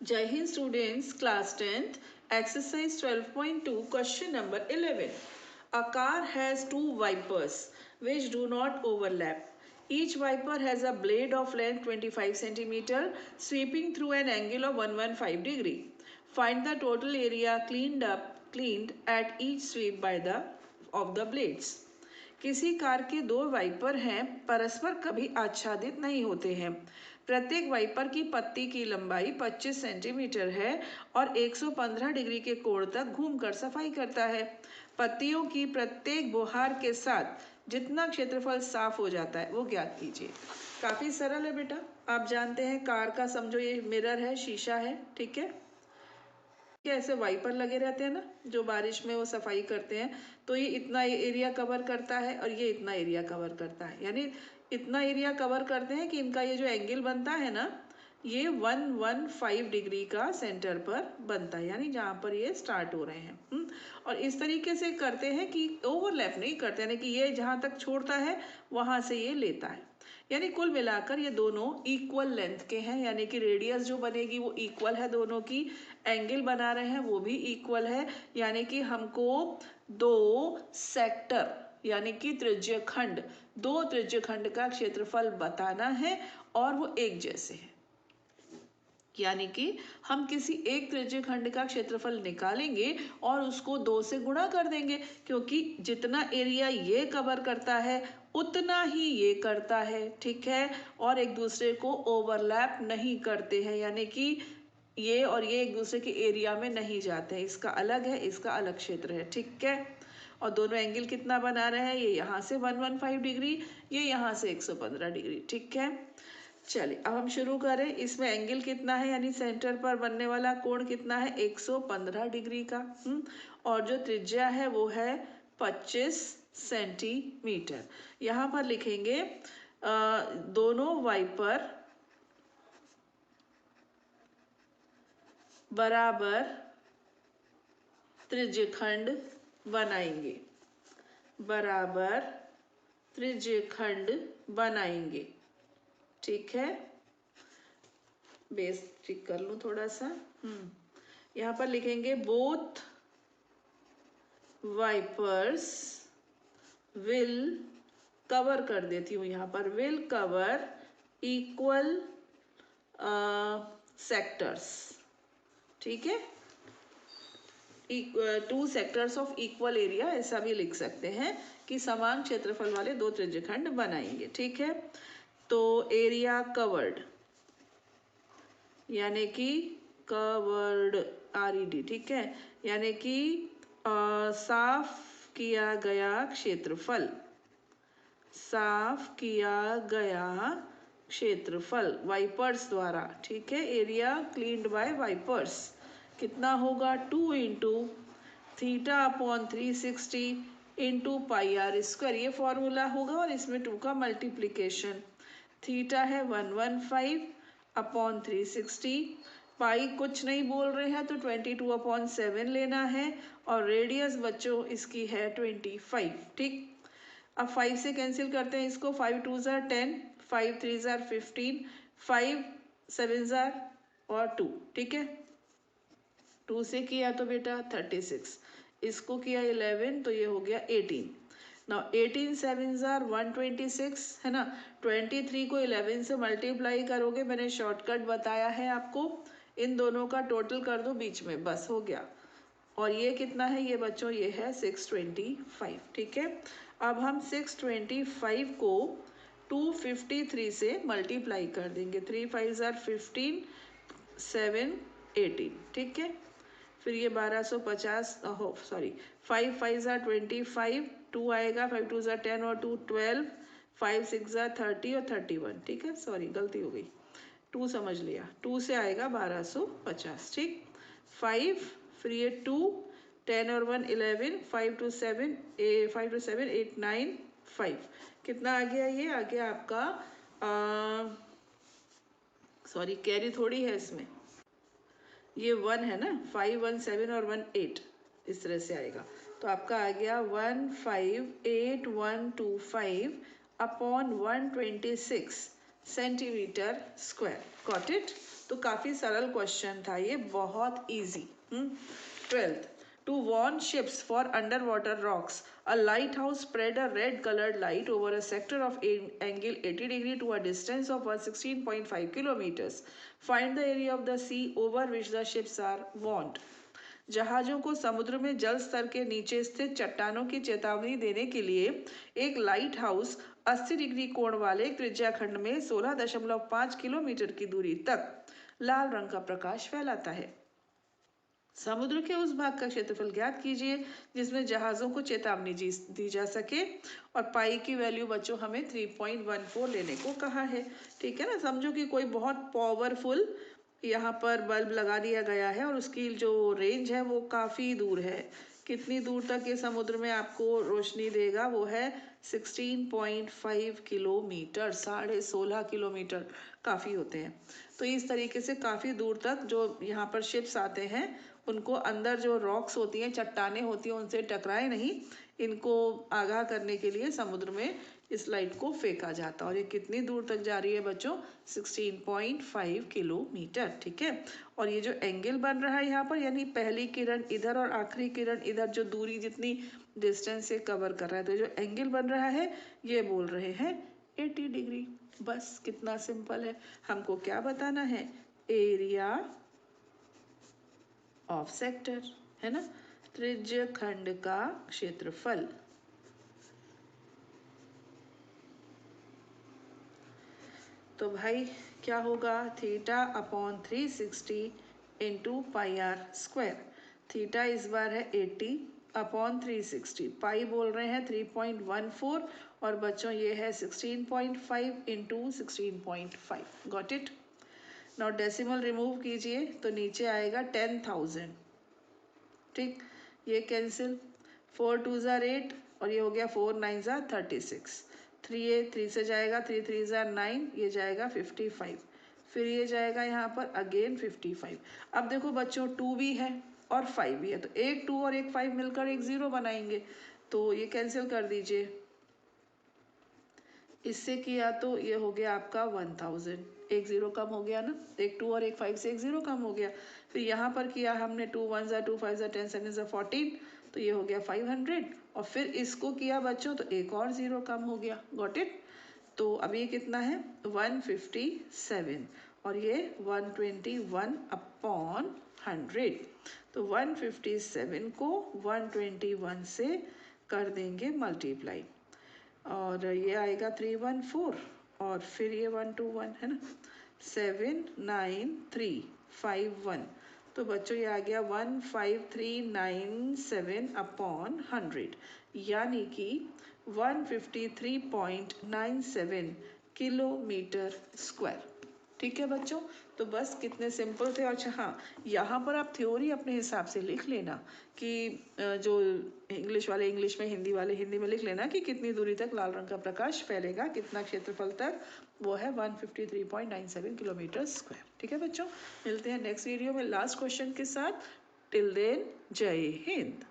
Jai Hind students, class 10th, exercise 12.2, question number 11. A car has two wipers which do not overlap. Each wiper has a blade of length 25 cm sweeping through an angle of 115 degree. Find the total area cleaned at each sweep by the of the blades. किसी car के दो wiper हैं, परस्पर कभी आच्छादित नहीं होते हैं। प्रत्येक वाइपर की पत्ती की लंबाई 25 सेंटीमीटर है और 115 डिग्री के कोण तक घूमकर सफाई करता है। पत्तियों की प्रत्येक बुहार के साथ जितना क्षेत्रफल साफ हो जाता है वो ज्ञात कीजिए। काफी सरल है बेटा। आप जानते हैं कार का, समझो ये मिरर है, शीशा है, ठीक है। ऐसे वाइपर लगे रहते हैं ना, जो बारिश में वो सफाई करते हैं, तो ये इतना एरिया कवर करता है और ये इतना एरिया कवर करता है, यानी इतना एरिया कवर करते हैं कि इनका ये जो एंगल बनता है ना, ये 115 डिग्री का सेंटर पर बनता है, यानी जहाँ पर ये स्टार्ट हो रहे हैं। और इस तरीके से करते हैं कि ओवरलैप नहीं करते, यानी कि ये जहाँ तक छोड़ता है वहाँ से ये लेता है। यानी कुल मिलाकर ये दोनों इक्वल लेंथ के हैं, यानी कि रेडियस जो बनेगी वो इक्वल है दोनों की, एंगल बना रहे हैं वो भी इक्वल है, यानी कि हमको दो सेक्टर यानी कि त्रिज्यखंड, दो त्रिज्यखंड का क्षेत्रफल बताना है और वो एक जैसे हैं। यानी कि हम किसी एक त्रिज्यखंड का क्षेत्रफल निकालेंगे और उसको 2 से गुणा कर देंगे, क्योंकि जितना एरिया ये कवर करता है उतना ही ये करता है, ठीक है। और एक दूसरे को ओवरलैप नहीं करते हैं, यानी कि ये और ये एक दूसरे के एरिया में नहीं जाते हैं, इसका अलग है, इसका अलग क्षेत्र है, ठीक है। और दोनों एंगल कितना बना रहे हैं, ये यहाँ से 115 डिग्री, ये यहाँ से 115 डिग्री, ठीक है। चलिए अब हम शुरू करें। इसमें एंगल कितना है, यानी सेंटर पर बनने वाला कोण कितना है, 115 डिग्री का। और जो त्रिज्या है वो है 25 सेंटीमीटर। यहाँ पर लिखेंगे दोनों वाइपर बराबर त्रिज्यखंड बनाएंगे, बराबर त्रिज्यखंड बनाएंगे, ठीक है। बेस ठीक कर लूं थोड़ा सा। यहाँ पर लिखेंगे बोथ वाइपर्स विल कवर कर देती हूँ, यहाँ पर विल कवर इक्वल सेक्टर्स, ठीक है। To sectors of equal area, ऐसा भी लिख सकते हैं कि समान क्षेत्रफल वाले दो त्रिज्यखंड बनाएंगे, ठीक है। तो एरिया कवर्ड यानी कि कवर्ड RED, ठीक है, यानी कि साफ किया गया क्षेत्रफल, साफ किया गया क्षेत्रफल वाइपर्स द्वारा, ठीक है। एरिया क्लीन्ड बाय वाइपर्स कितना होगा, 2 into theta upon 360 into pi r square, ये फॉर्मूला होगा और इसमें 2 का मल्टीप्लीकेशन। थीटा है 115 अपॉन 360, पाई कुछ नहीं बोल रहे हैं तो 22/7 लेना है, और रेडियस बच्चों इसकी है 25, ठीक। अब 5 से कैंसिल करते हैं इसको, 5 2 ज़ार 10, 5 3 ज़ार 15, 5 7 ज़ार और 2, ठीक है। 2 से किया तो बेटा 36, इसको किया 11 तो ये हो गया 18। नाउ 18 7 ज़ार 126 है ना, 23 को 11 से मल्टीप्लाई करोगे, मैंने शॉर्टकट बताया है आपको, इन दोनों का टोटल कर दो बीच में, बस हो गया। और ये कितना है ये बच्चों, ये है 625, ठीक है। अब हम 625 को 253 से मल्टीप्लाई कर देंगे, 3 5 ज़ार 15, 7 18, ठीक है। फिर ये 1250 हो सॉरी 5 5 ज़ार 25, 2 आएगा, 5 2 ज़ार 10 और 2 12, 5 6 ज़ार 30 और 31, ठीक है। सॉरी गलती हो गई, 2 समझ लिया, 2 से आएगा 1250, ठीक। 5 फिर ये 2 10 और 1 11, 5 2 7 5 2 7 8 9 5, कितना आ गया, ये आ गया आपका सॉरी कैरी थोड़ी है इसमें, ये 1 है ना, 5 1 7 और 1 8, इस तरह से आएगा, तो आपका आ गया 158,125 upon 126 centimetre square. Got it. तो काफ़ी सरल क्वेश्चन था ये, बहुत easy. 12th, to warn ships for underwater rocks, a lighthouse spread a red colored light over a sector of angle 80 degree to a distance of 16.5 kilometers. Find the area of the sea over which the ships are warned. जहाजों को समुद्र में जल स्तर के नीचे स्थित चट्टानों की चेतावनी देने के लिए एक लाइट हाउस 80 डिग्री कोण वाले त्रिज्या खंड में 16.5 किलोमीटर की दूरी तक लाल रंग का प्रकाश फैलाता है। समुद्र के उस भाग का क्षेत्रफल ज्ञात कीजिए जिसमें जहाजों को चेतावनी दी जा सके, और पाई की वैल्यू बच्चों हमें 3.14 लेने को कहा है। ठीक है ना, समझो कि कोई बहुत पावरफुल यहाँ पर बल्ब लगा दिया गया है और उसकी जो रेंज है वो काफ़ी दूर है। कितनी दूर तक ये समुद्र में आपको रोशनी देगा, वो है 16.5 किलोमीटर, 16.5 किलोमीटर काफ़ी होते हैं। तो इस तरीके से काफ़ी दूर तक जो यहाँ पर शिप्स आते हैं उनको अंदर जो रॉक्स होती हैं, चट्टानें होती हैं, उनसे टकराए नहीं, इनको आगाह करने के लिए समुद्र में इस लाइट को फेंका जाता है। और ये कितनी दूर तक जा रही है बच्चों, 16.5 किलोमीटर। ठीक है, और ये जो एंगल बन रहा है यहाँ पर, यानी पहली किरण इधर और आखिरी किरण इधर, जो दूरी जितनी डिस्टेंस से कवर कर रहा है, तो जो एंगल बन रहा है ये बोल रहे हैं 80 डिग्री। बस कितना सिंपल है। हमको क्या बताना है, एरिया ऑफ सेक्टर, है ना, त्रिज्य खंड का क्षेत्रफल। तो भाई क्या होगा, theta upon 360 into pi r square. थीटा इस बार है 80 अपॉन 360, पाई बोल रहे हैं 3.14, और बच्चों ये है 16.5 into 16.5। Got it. Now decimal remove कीजिए तो नीचे आएगा 10,000। ठीक, ये कैंसिल, 4 2 ज़ार 8, और ये हो गया 4 9 ज़ार 36। 3 से जाएगा, 3 3 ज़ार 9, ये जाएगा 55। फिर ये जाएगा यहाँ पर अगेन 55। अब देखो बच्चों 2 भी है और 5 भी है, तो एक 2 और एक 5 मिलकर एक 0 बनाएंगे, तो ये कैंसिल कर दीजिए। इससे किया तो ये हो गया आपका 1000, एक 0 कम हो गया ना, एक 2 और एक 5 से एक 0 कम हो गया। फिर यहाँ पर किया हमने 2 1 ज़ा 2 5 ज़ा 10 7 ज़ा 14, तो ये हो गया 500, और फिर इसको किया बच्चों तो एक और 0 कम हो गया। Got it. तो अब ये कितना है 157, और ये 121 अपॉन 100। तो 157 को 121 से कर देंगे मल्टीप्लाई, और ये आएगा 314, और फिर ये 121, है ना, 79351। तो बच्चों ये आ गया 15397 अपॉन 100, यानी कि 153.97 किलोमीटर स्क्वायर। ठीक है बच्चों, तो बस कितने सिंपल थे। अच्छा हाँ, यहाँ पर आप थ्योरी अपने हिसाब से लिख लेना कि जो इंग्लिश वाले इंग्लिश में, हिंदी वाले हिंदी में लिख लेना कि कितनी दूरी तक लाल रंग का प्रकाश फैलेगा, कितना क्षेत्रफल तक, वो है 153.97 किलोमीटर स्क्वायर। ठीक है बच्चों, मिलते हैं नेक्स्ट वीडियो में लास्ट क्वेश्चन के साथ। टिल देन जय हिंद।